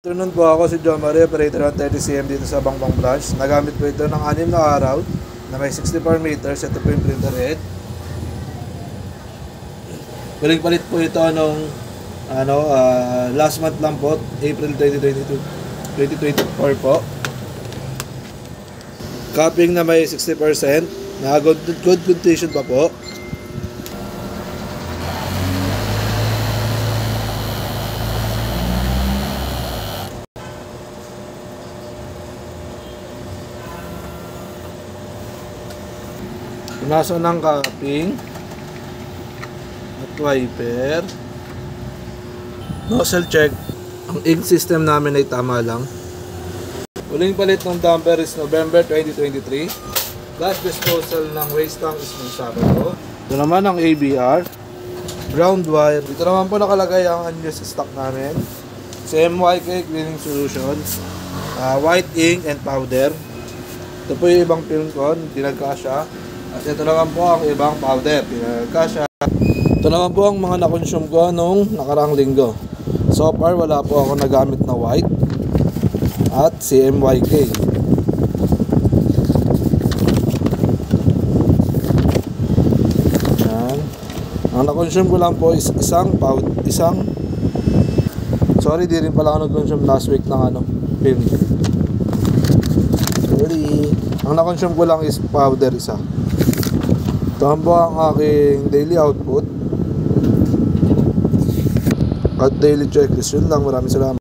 Tunod po ako si John Marie, operator ng 30cm dito sa Bangbang branch. Nagamit po ito ng 6 na araw na may 64 meters. Ito po yung printer head. Galing palit po ito nung last month lang po, April 2024 po. Cupping na may 60%, na good condition pa po. Punasan ng cupping at wiper. Nozzle check. Ang ink system namin ay tama lang. Huling palit ng damper is November 2023. Last disposal ng waste tank is ng Sabado. Ito naman ang ABR. Ground wire. Dito naman po nakalagay ang unused stock namin. CMYK cleaning solution. White ink and powder. Ito po yung ibang film ko, pinagkasya. At ito naman po ang ibang powder, pinagkasya. Ito naman po ang mga na-consume ko nung nakaraang linggo. So far, wala po ako nagamit na white at CMYK. Yan. Ang na-consume ko lang po is sorry, di rin pala ako nag-consume last week ng film. Sorry. Ang na-consume ko lang is powder isa. Ito po ang aking daily output at daily checklist. Yun lang, maraming salamat.